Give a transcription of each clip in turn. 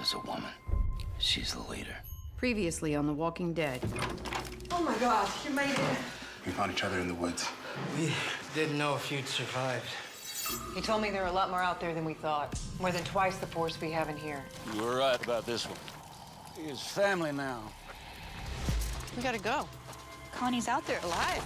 is a woman. She's the leader. Previously on The Walking Dead. Oh my gosh, you made it. We found each other in the woods. We didn't know if you'd survived. He told me there are a lot more out there than we thought. More than twice the force we have in here. You were right about this one. He is family now. We gotta go. Connie's out there alive.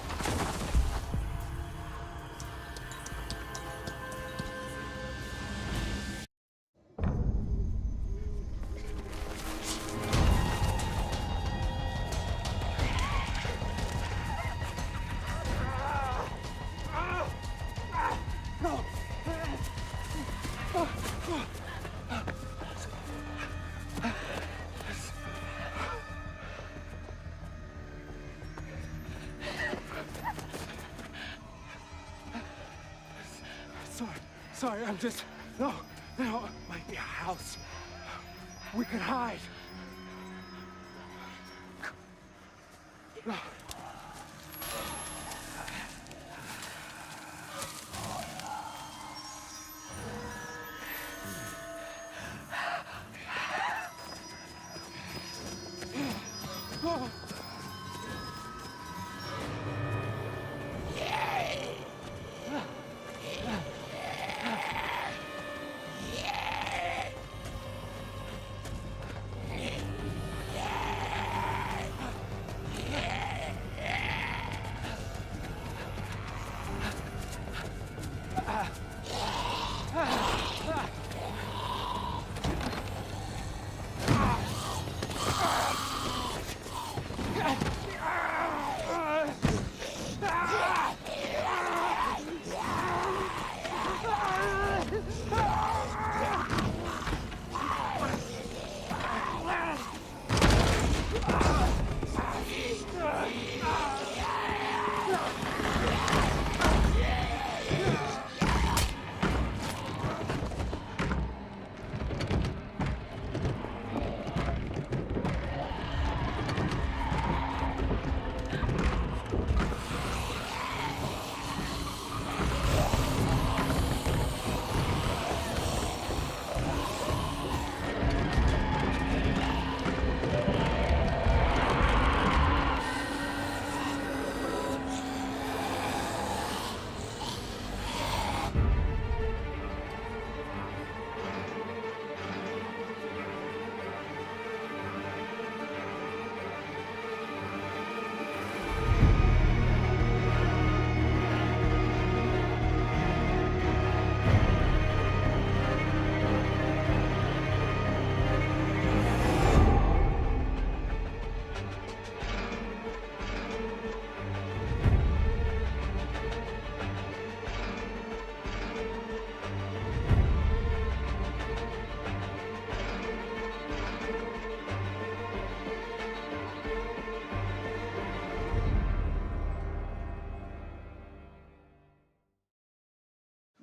Sorry, I'm just... No, it might be a house. We could hide. No.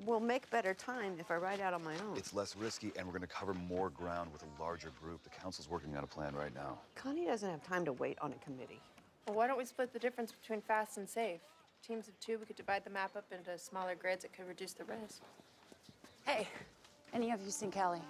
We'll make better time if I ride out on my own. It's less risky, and we're going to cover more ground with a larger group. The council's working on a plan right now. Connie doesn't have time to wait on a committee. Well, why don't we split the difference between fast and safe? Teams of two, we could divide the map up into smaller grids. It could reduce the risk. Hey, any of you seen Callie?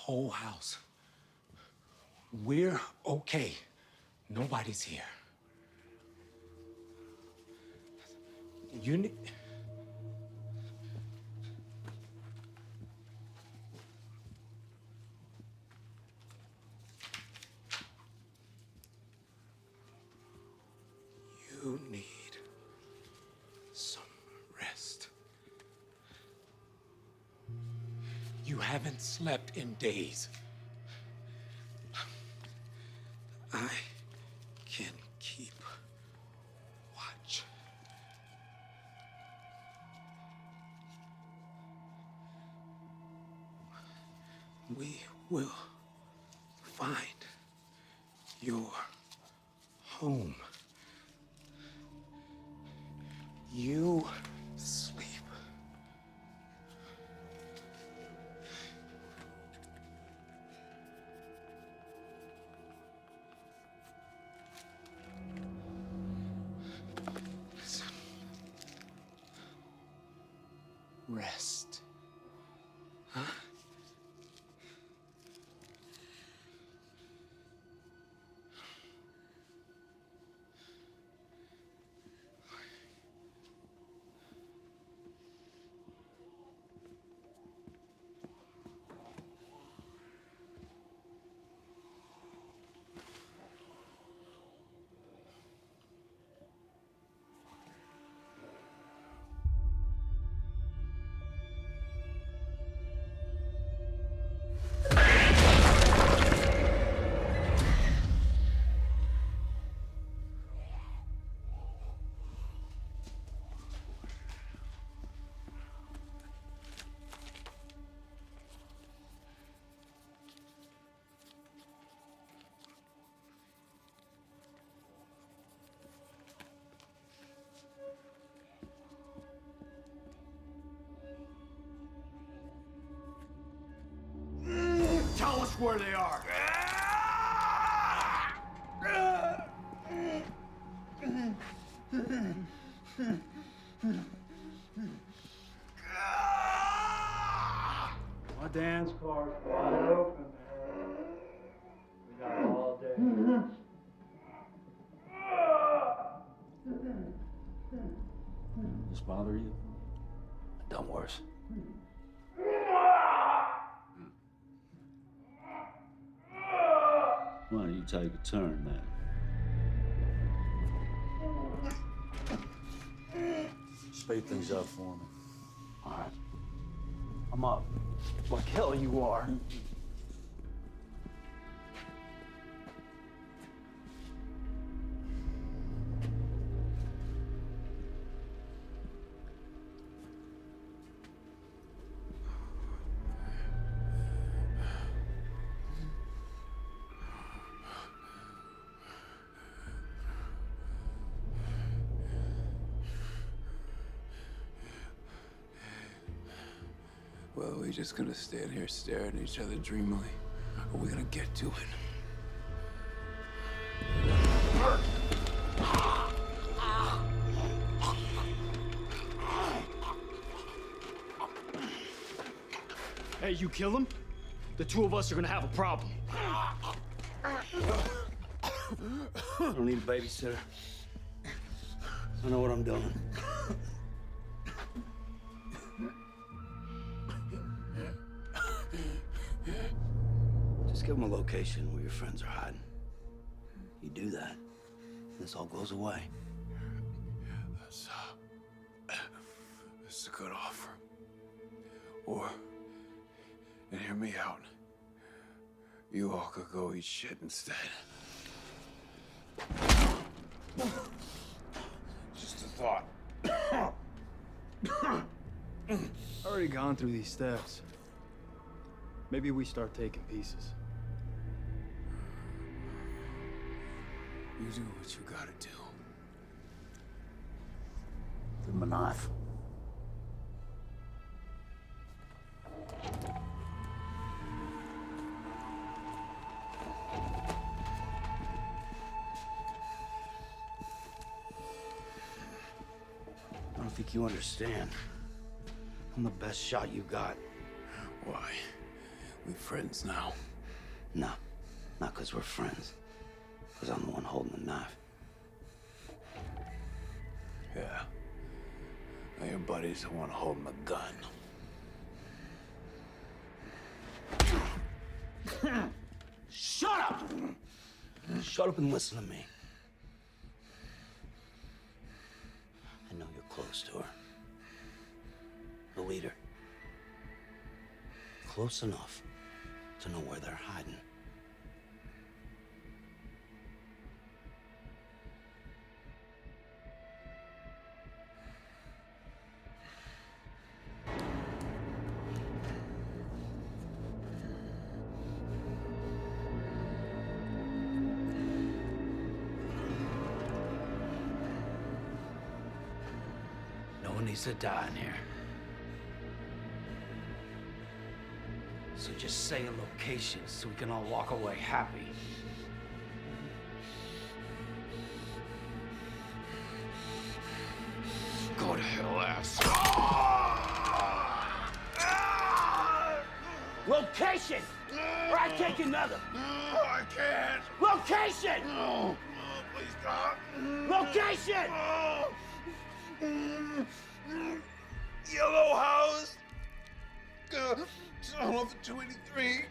whole house. We're okay. Nobody's here. You need... You need some rest. You haven't slept in days. I can keep watch. We will find your home. You sleep. Listen. Rest. Huh? Tell us where they are. My dance car's wide open. We got all day. This bother you? I've done worse. Why don't you take a turn, man? Speed things up for me. All right. I'm up. Like hell you are. Well, are we just gonna stand here staring at each other dreamily? Or are we gonna get to it? Hey, you kill him, the two of us are gonna have a problem. I don't need a babysitter. I know what I'm doing. Just give them a location where your friends are hiding. You do that, this all goes away. That's a good offer. Or, and hear me out, you all could go eat shit instead. Just a thought. Already gone through these steps. Maybe we start taking pieces. You do what you gotta do. Give him a knife. I don't think you understand. I'm the best shot you got. Why? We friends now. No, not because we're friends. Because I'm the one holding the knife. Yeah. Now your buddy's the one holding the gun. Shut up! Shut up and listen to me. I know you're close to her. The leader. Close enough to know where they're hiding. No one needs to die in here. So just say a location so we can all walk away happy. Go to hell, ass. Location! Or I take another! I can't. Location! No. Please stop. Location! Yellow house. Off 283.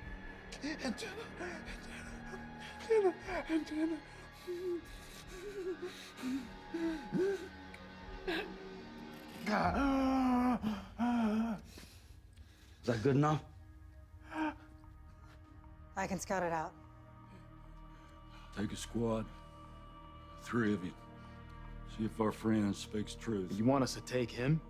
Antenna. Is that good enough? I can scout it out. Take a squad. 3 of you. See if our friend speaks truth. You want us to take him?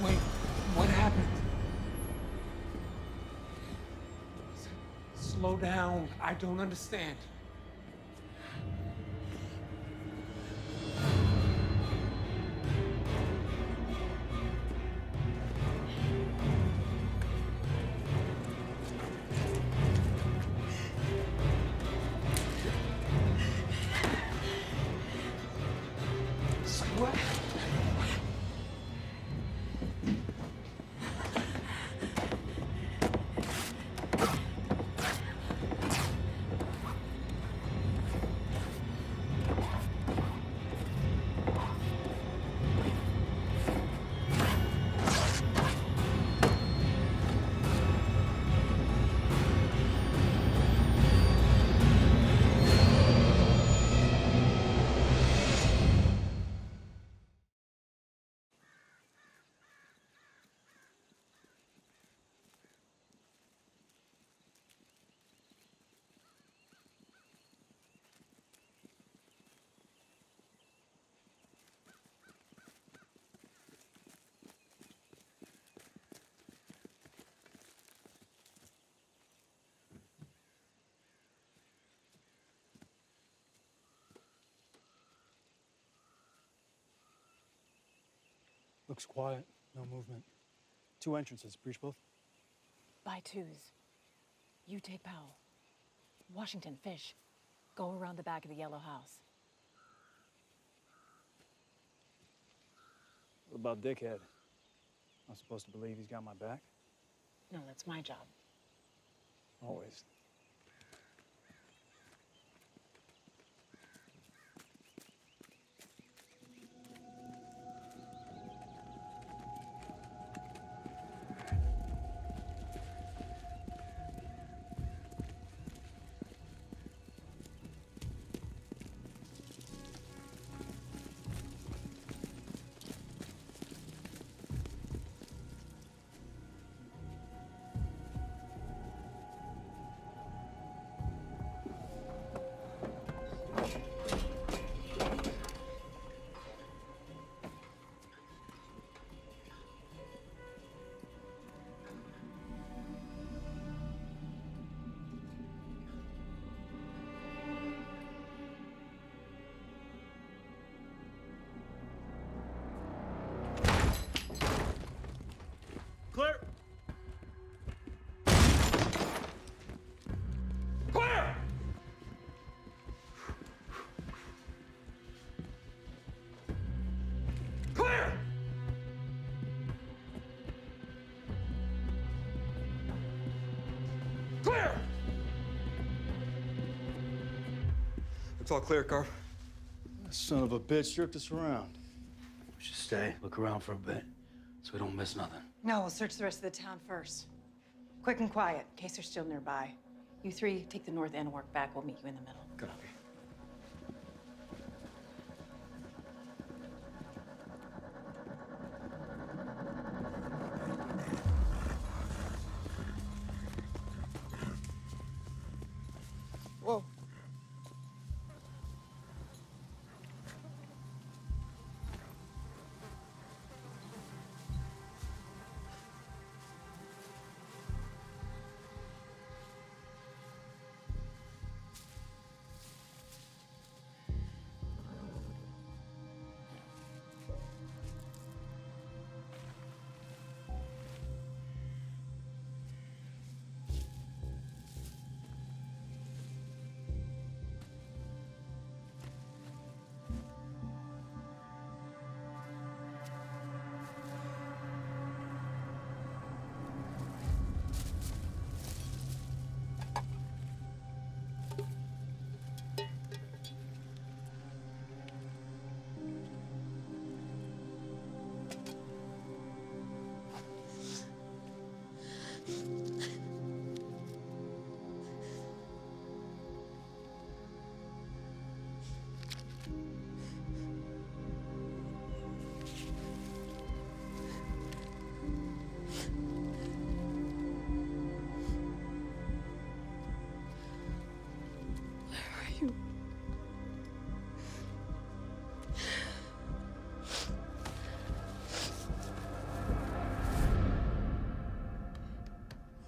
Wait, what happened? Slow down. I don't understand. What? Looks quiet. No movement. 2 entrances. Breach both? By twos. You take Powell. Washington, Fish. Go around the back of the yellow house. What about Dickhead? I'm supposed to believe he's got my back? No, that's my job. Always. Clear! Clear! Clear! Clear! Looks all clear, Carp. That son of a bitch stripped us around. We should stay, look around for a bit, so we don't miss nothing. No, we'll search the rest of the town first. Quick and quiet, in case they're still nearby. You three take the north end, work back. We'll meet you in the middle. Copy. Whoa.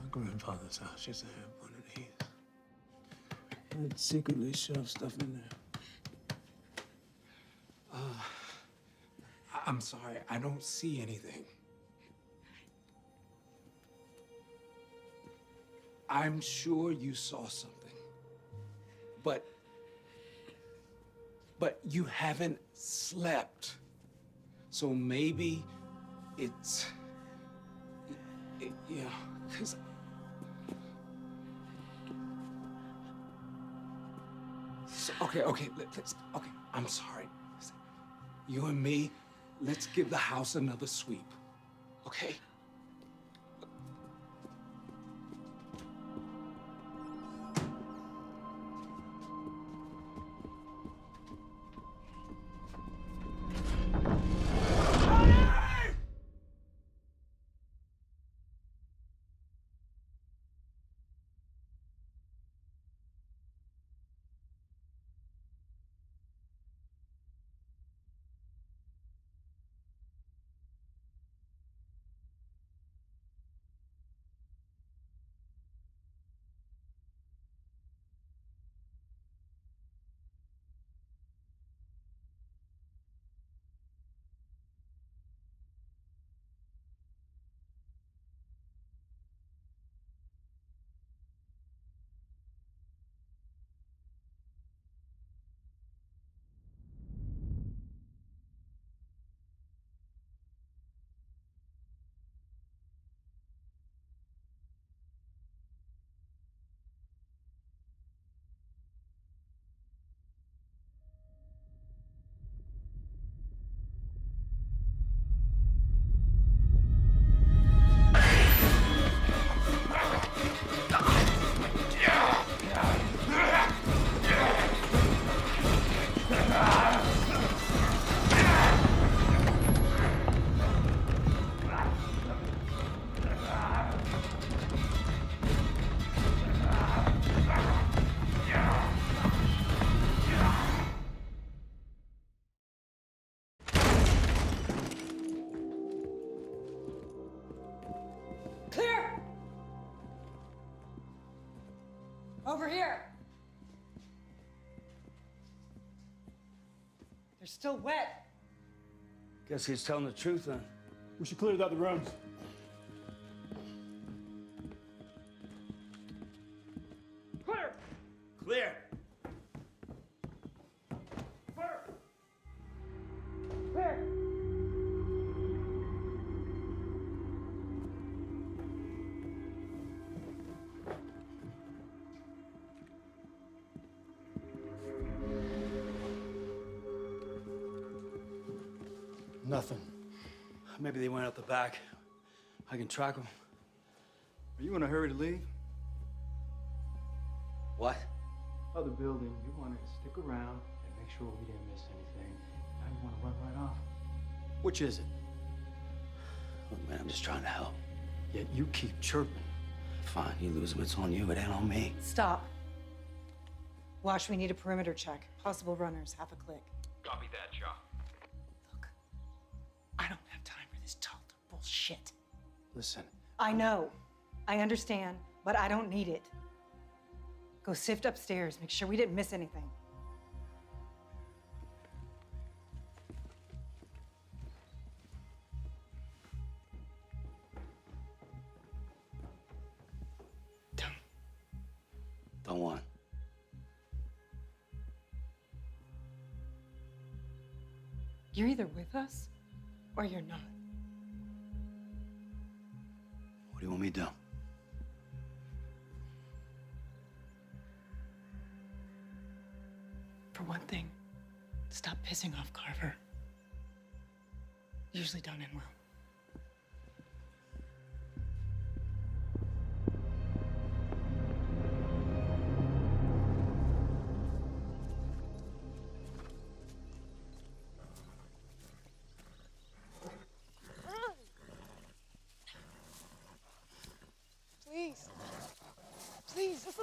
My grandfather's house used to have one of these. I'd secretly shove stuff in there. I'm sorry, I don't see anything. I'm sure you saw something. But you haven't slept. So maybe it's, yeah, because okay, I'm sorry. Listen, you and me, let's give the house another sweep, okay? Over here! They're still wet. Guess he's telling the truth then. We should clear the other rooms. Clear! Clear! Clear! Clear! Nothing. Maybe they went out the back. I can track them. Are you in a hurry to leave? What? Other building, you wanted to stick around and make sure we didn't miss anything. Now you want to run right off. Which is it? Look, man, I'm just trying to help. Yet you keep chirping. Fine, you lose them, it's on you. It ain't on me. Stop. Wash, we need a perimeter check. Possible runners, half a click. Copy that, Shaw. Look, I don't have time for this total bullshit. Listen, I know. I understand, but I don't need it. Go sift upstairs, make sure we didn't miss anything. Don't want. You're either with us or you're not. What do you want me to do? For one thing, stop pissing off Carver. Usually don't end well. Please. Please. Just a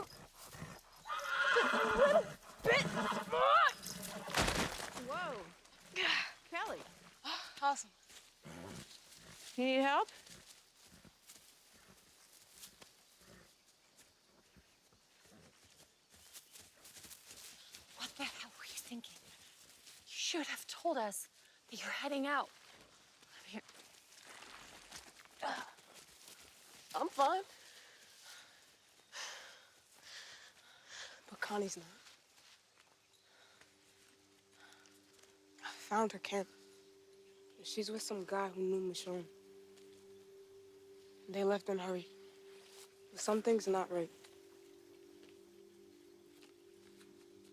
bit more. Whoa. Kelly. Awesome. You need help? What the hell were you thinking? You should have told us that you're heading out. I'm fine. But Connie's not. I found her camp. She's with some guy who knew Michonne. They left in a hurry. But something's not right.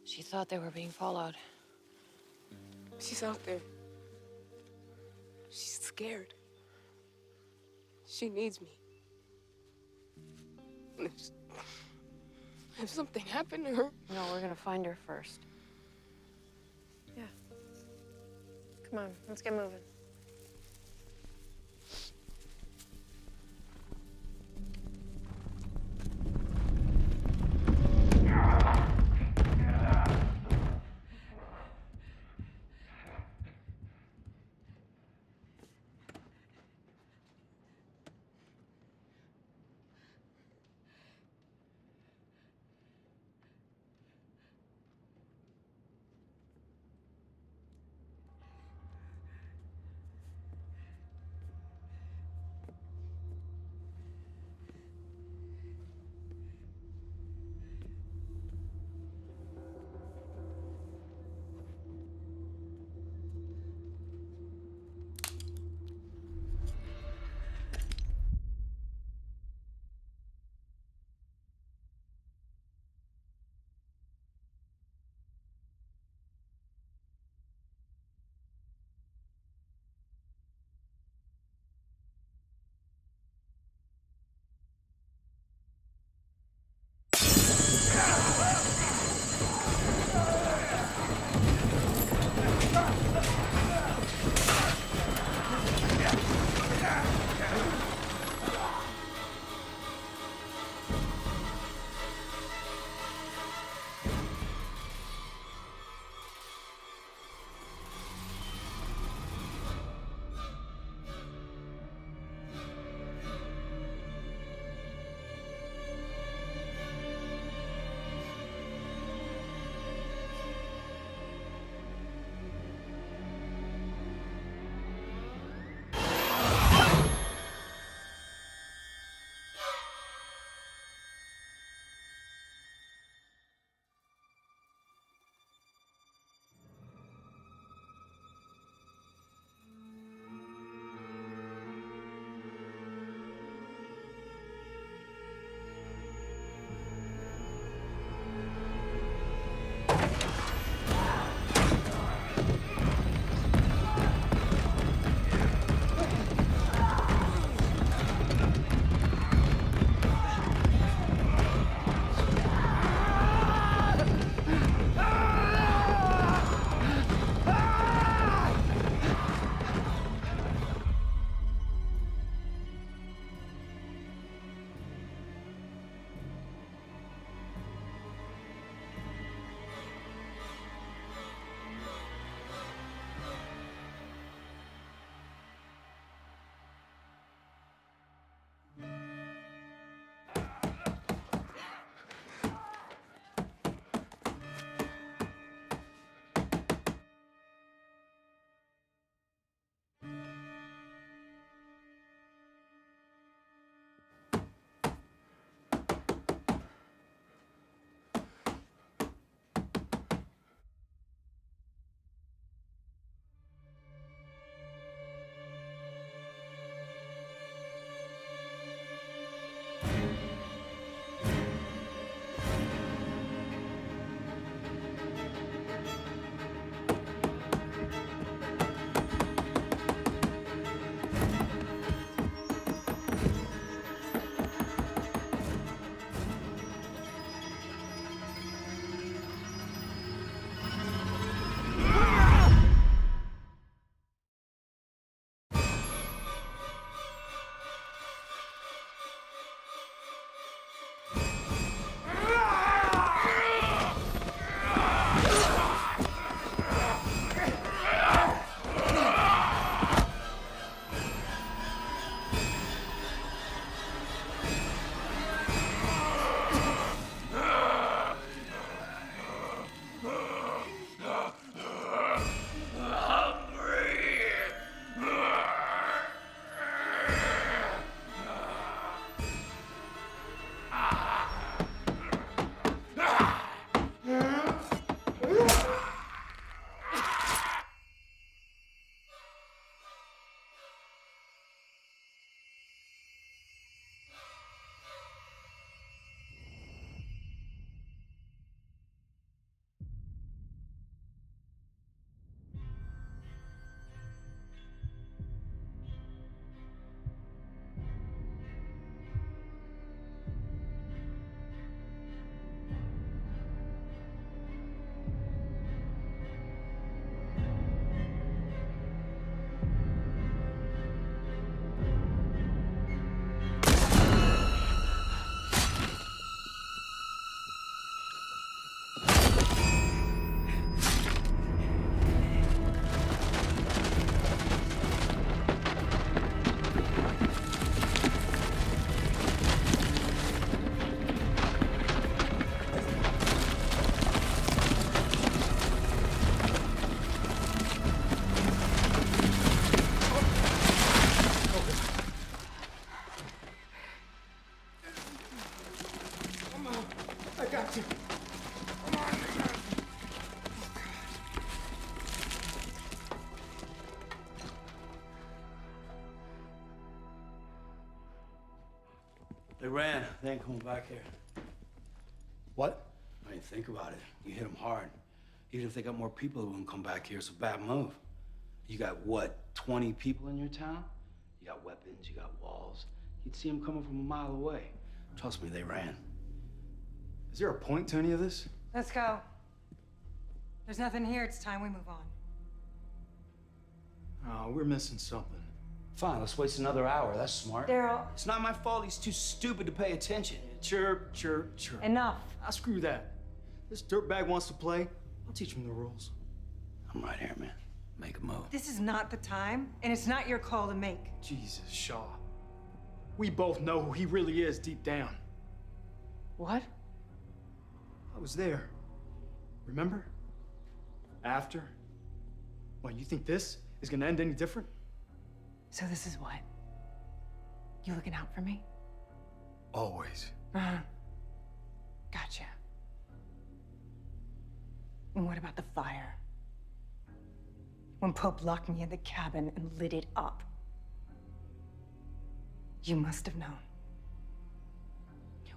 She thought they were being followed. She's out there. She's scared. She needs me. And if something happened to her... No, we're gonna find her first. Yeah. Come on, let's get moving. They ran. They ain't coming back here. What? I mean, think about it. You hit them hard. Even if they got more people, they wouldn't come back here. It's a bad move. You got, what, 20 people in your town? You got weapons, you got walls. You'd see them coming from a mile away. Trust me, they ran. Is there a point to any of this? Let's go. There's nothing here. It's time we move on. Oh, we're missing something. Fine, let's waste another hour. That's smart. Daryl. It's not my fault he's too stupid to pay attention. Chirp, chirp, chirp. Enough. Ah, screw that. This dirtbag wants to play. I'll teach him the rules. I'm right here, man. Make a move. This is not the time, and it's not your call to make. Jesus, Shaw. We both know who he really is deep down. What? I was there. Remember? After? What, you think this is gonna end any different? So this is what? You looking out for me? Always. Uh-huh. Gotcha. And what about the fire? When Pope locked me in the cabin and lit it up. You must have known.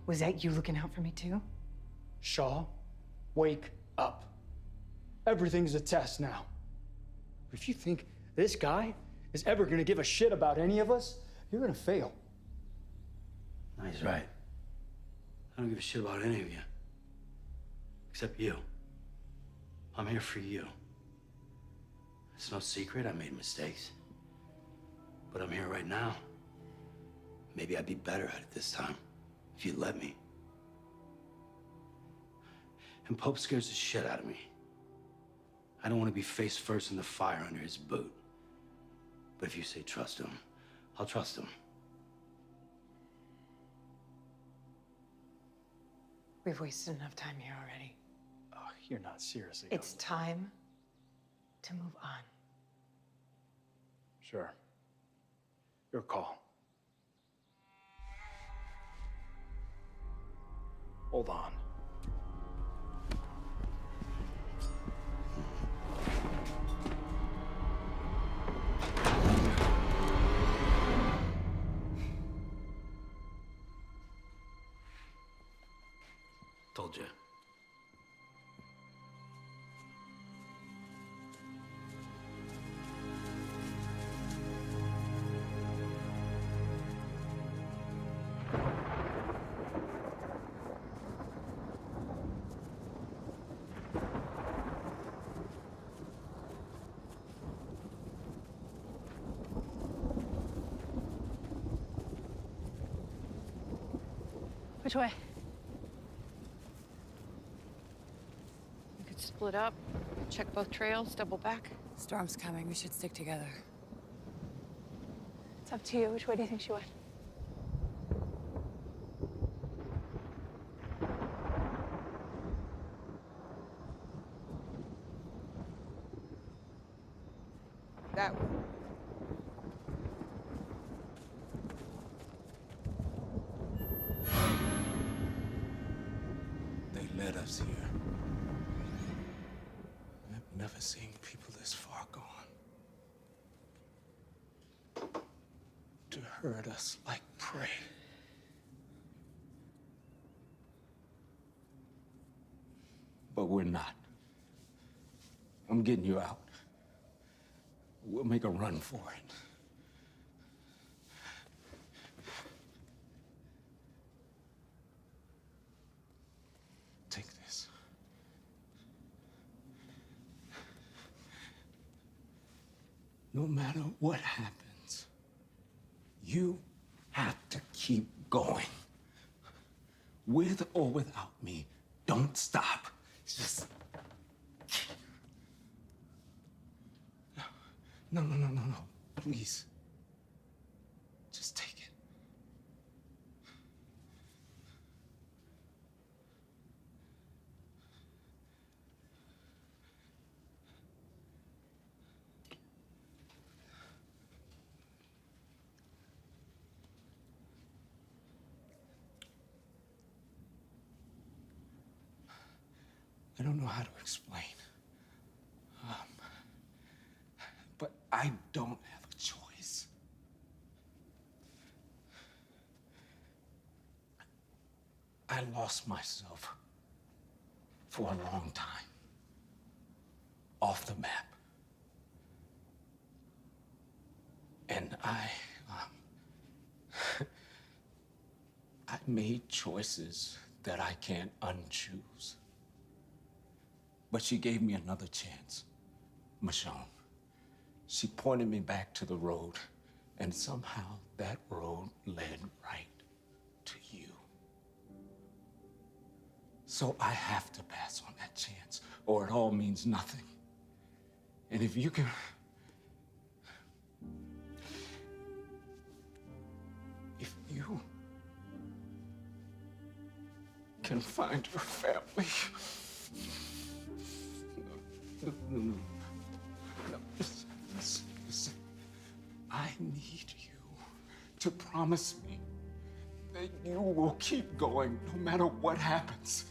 Was that you looking out for me too? Shaw, wake up. Everything's a test now. If you think this guy is ever gonna give a shit about any of us, you're gonna fail. No, he's right. I don't give a shit about any of you. Except you. I'm here for you. It's no secret I made mistakes. But I'm here right now. Maybe I'd be better at it this time, if you'd let me. And Pope scares the shit out of me. I don't want to be face first in the fire under his boot. But if you say trust him, I'll trust him. We've wasted enough time here already. Oh, you're not seriously. It's time to move on. Sure. Your call. Hold on. Told you. Which way? We could split up, check both trails, double back. Storm's coming. We should stick together. It's up to you. Which way do you think she went? That way. They led us here. I've never seen people this far gone. To herd us like prey. But we're not. I'm getting you out. We'll make a run for it. Take this. No matter what happens, you have to keep going. With or without me, don't stop. Just... No. Please. Just take it. I don't know how to explain. But I don't have a choice. I lost myself for a long time. Off the map. And I made choices that I can't unchoose. But she gave me another chance, Michonne. She pointed me back to the road, and somehow that road led right to you. So I have to pass on that chance, or it all means nothing. And if you can find your family. No. Listen. I need you to promise me that you will keep going no matter what happens.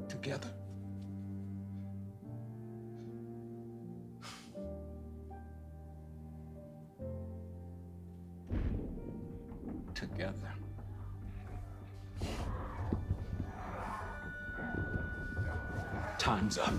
Together. Together. Time's up.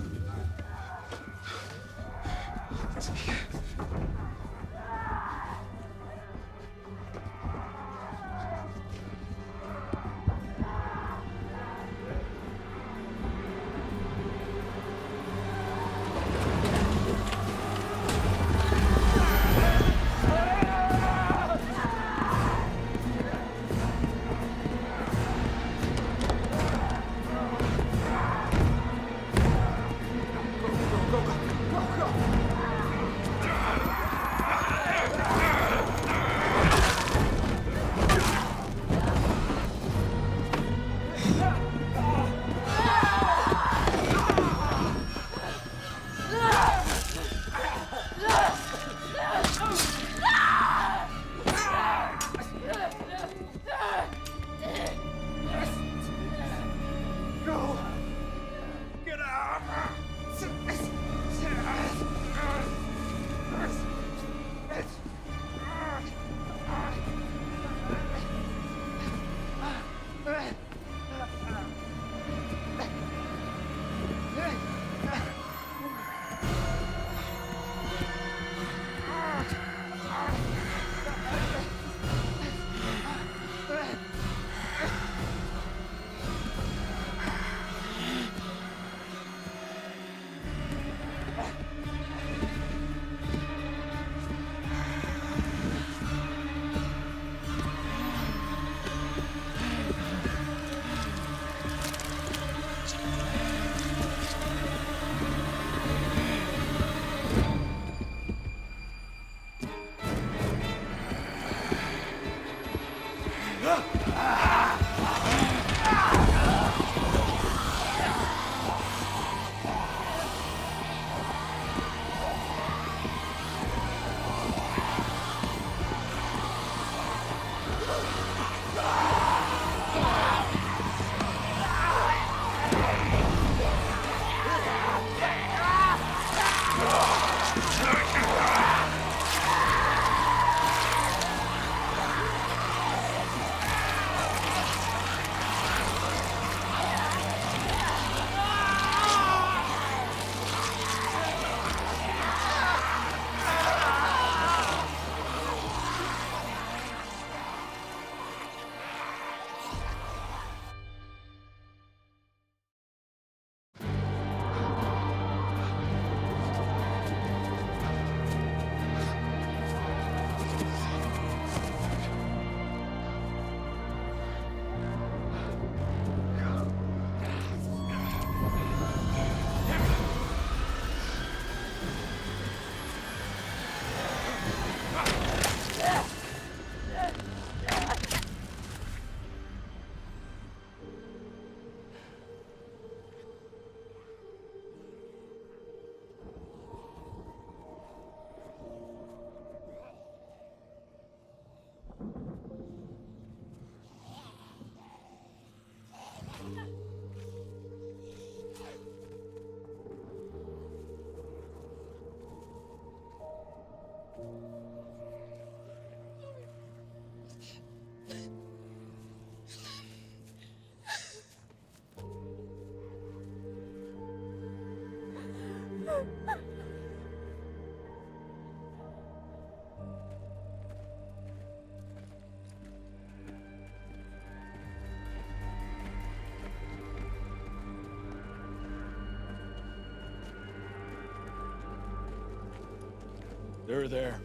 They were there.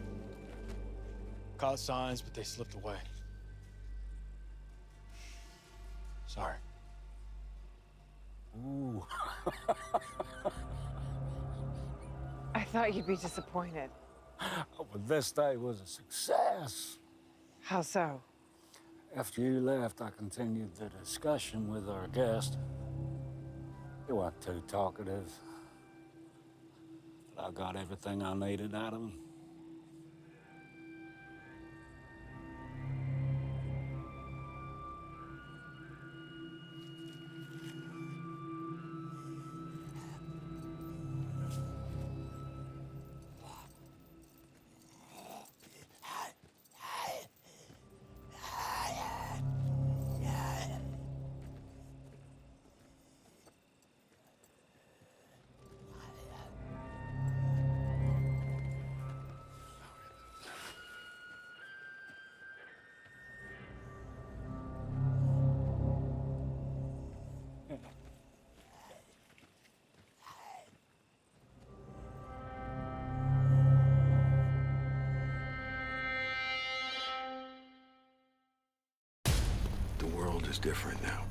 Caught signs, but they slipped away. Sorry. Ooh. I thought you'd be disappointed. But this day was a success. How so? After you left, I continued the discussion with our guest. He wasn't too talkative, but I got everything I needed out of him. The world is different now.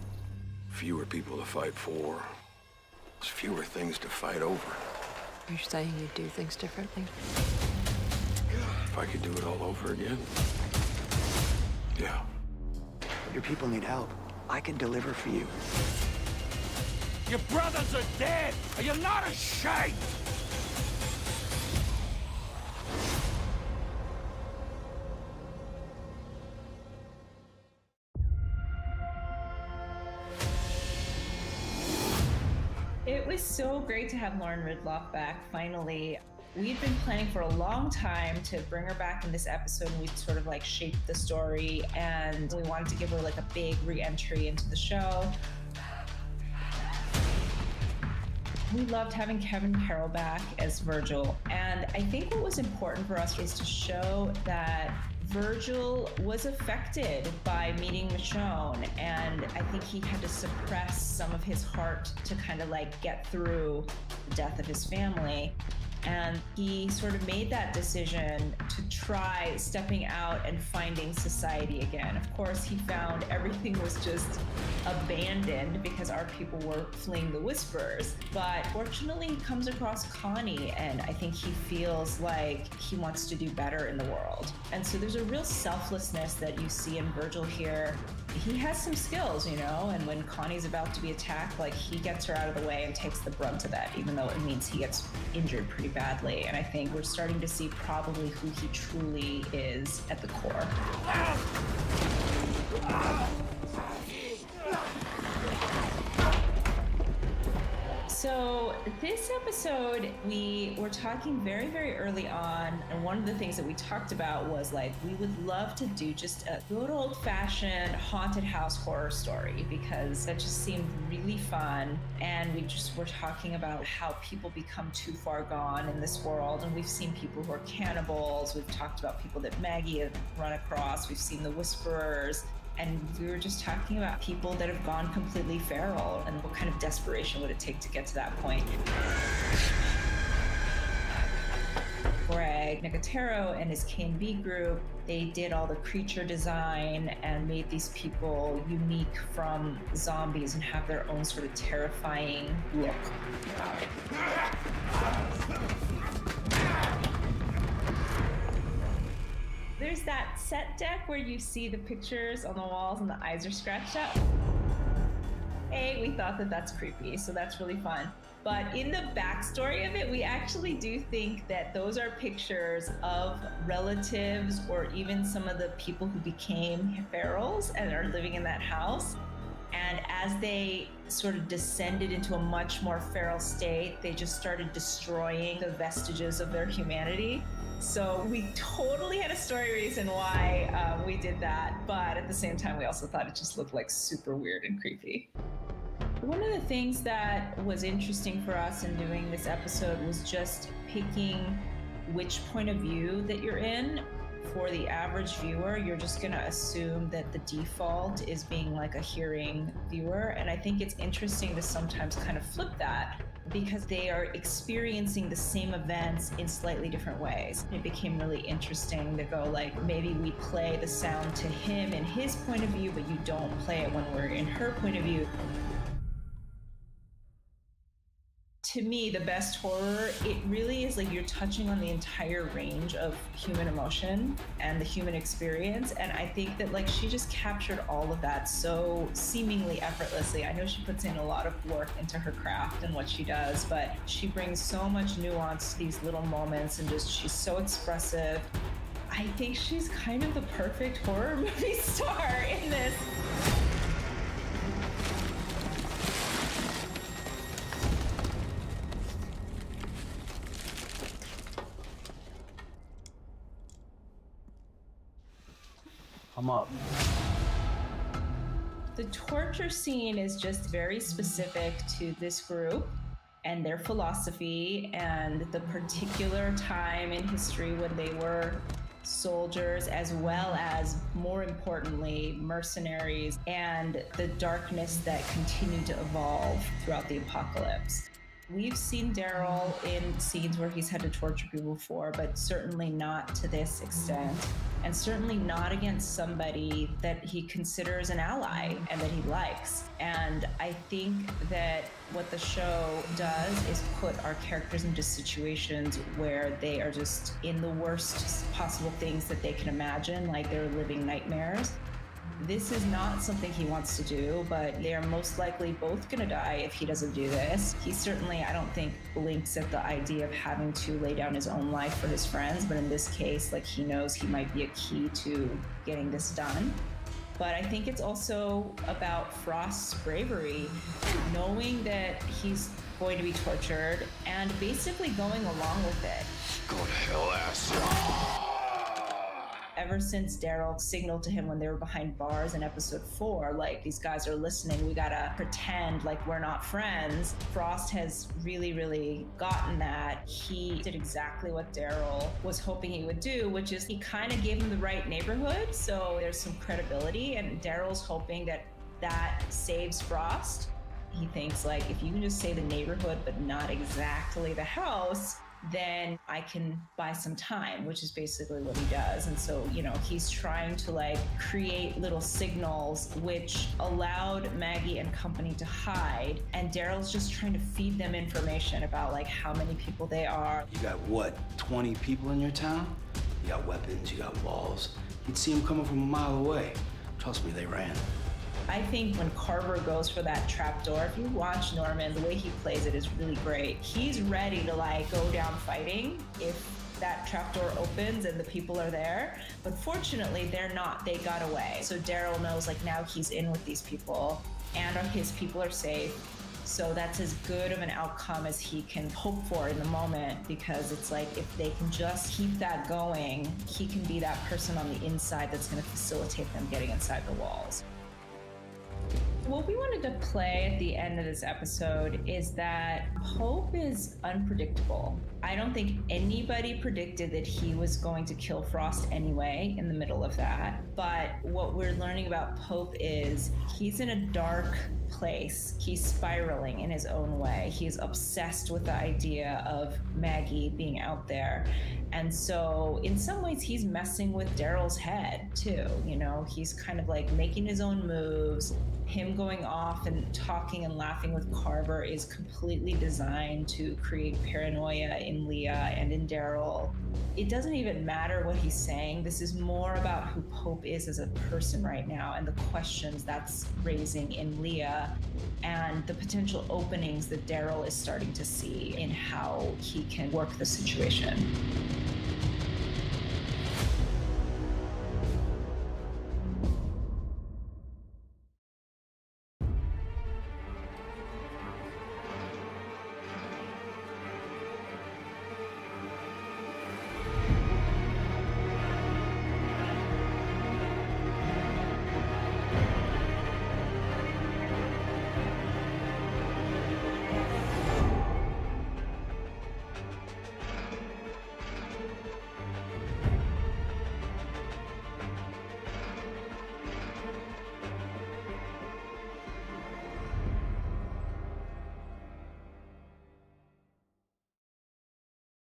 Fewer people to fight for. There's fewer things to fight over. You're saying you do things differently? If I could do it all over again, yeah. Your people need help. I can deliver for you. Your brothers are dead! Are you not ashamed? It was so great to have Lauren Ridloff back, finally. We'd been planning for a long time to bring her back in this episode, and we'd sort of like shaped the story, and we wanted to give her like a big re-entry into the show. We loved having Kevin Carroll back as Virgil, and I think what was important for us was to show that Virgil was affected by meeting Michonne, and I think he had to suppress some of his heart to kind of like get through the death of his family. And he sort of made that decision to try stepping out and finding society again. Of course, he found everything was just abandoned because our people were fleeing the Whisperers. But fortunately, he comes across Connie, and I think he feels like he wants to do better in the world. And so there's a real selflessness that you see in Virgil here. He has some skills, you know, and when Connie's about to be attacked, like, he gets her out of the way and takes the brunt of that, even though it means he gets injured pretty badly. And I think we're starting to see probably who he truly is at the core. So this episode, we were talking very, very early on, and one of the things that we talked about was like, we would love to do just a good old-fashioned haunted house horror story, because that just seemed really fun. And we just were talking about how people become too far gone in this world, and we've seen people who are cannibals, we've talked about people that Maggie had run across, we've seen the Whisperers. And we were just talking about people that have gone completely feral and what kind of desperation would it take to get to that point. Greg Nicotero and his K&B group, they did all the creature design and made these people unique from zombies and have their own sort of terrifying look. There's that set deck where you see the pictures on the walls and the eyes are scratched up. We thought that that's creepy, so that's really fun. But in the backstory of it, we actually do think that those are pictures of relatives or even some of the people who became ferals and are living in that house. And as they sort of descended into a much more feral state, they just started destroying the vestiges of their humanity. So we totally had a story reason why we did that, but at the same time, we also thought it just looked like super weird and creepy. One of the things that was interesting for us in doing this episode was just picking which point of view that you're in. for the average viewer, you're just gonna assume that the default is being like a hearing viewer. And I think it's interesting to sometimes kind of flip that, because they are experiencing the same events in slightly different ways. It became really interesting to go like, maybe we play the sound to him in his point of view, but you don't play it when we're in her point of view. To me, the best horror, it really is like you're touching on the entire range of human emotion and the human experience. And I think that like she just captured all of that so seemingly effortlessly. I know she puts in a lot of work into her craft and what she does, but she brings so much nuance to these little moments, and just she's so expressive. I think she's kind of the perfect horror movie star in this. I'm up. The torture scene is just very specific to this group and their philosophy and the particular time in history when they were soldiers, as well as, more importantly, mercenaries, and the darkness that continued to evolve throughout the apocalypse. We've seen Daryl in scenes where he's had to torture people before, but certainly not to this extent, and certainly not against somebody that he considers an ally and that he likes. And I think that what the show does is put our characters into situations where they are just in the worst possible things that they can imagine, like they're living nightmares. This is not something he wants to do, but they are most likely both gonna die if he doesn't do this. He certainly, I don't think, blinks at the idea of having to lay down his own life for his friends, but in this case, like, he knows he might be a key to getting this done. But I think it's also about Frost's bravery, knowing that he's going to be tortured and basically going along with it. Go to hell, ass. Ever since Daryl signaled to him when they were behind bars in episode 4, like, these guys are listening, we gotta pretend like we're not friends, Frost has really, really gotten that. He did exactly what Daryl was hoping he would do, which is he kind of gave him the right neighborhood, so there's some credibility, and Daryl's hoping that that saves Frost. He thinks, like, if you can just say the neighborhood but not exactly the house, then I can buy some time, which is basically what he does. And so, you know, he's trying to like create little signals which allowed Maggie and company to hide. And Daryl's just trying to feed them information about like how many people they are. You got what, 20 people in your town? You got weapons, you got walls. You'd see them coming from a mile away. Trust me, they ran. I think when Carver goes for that trapdoor, if you watch Norman, the way he plays it is really great. He's ready to like go down fighting if that trapdoor opens and the people are there. But fortunately, they're not. They got away. So Daryl knows like now he's in with these people and his people are safe. So that's as good of an outcome as he can hope for in the moment, because it's like if they can just keep that going, he can be that person on the inside that's going to facilitate them getting inside the walls. What we wanted to play at the end of this episode is that Pope is unpredictable. I don't think anybody predicted that he was going to kill Frost anyway in the middle of that. But what we're learning about Pope is he's in a dark place. He's spiraling in his own way. He's obsessed with the idea of Maggie being out there. And so in some ways he's messing with Daryl's head too. You know, he's kind of like making his own moves. Him going off and talking and laughing with Carver is completely designed to create paranoia in Leah and in Daryl. It doesn't even matter what he's saying. This is more about who Pope is as a person right now and the questions that's raising in Leah and the potential openings that Daryl is starting to see in how he can work the situation.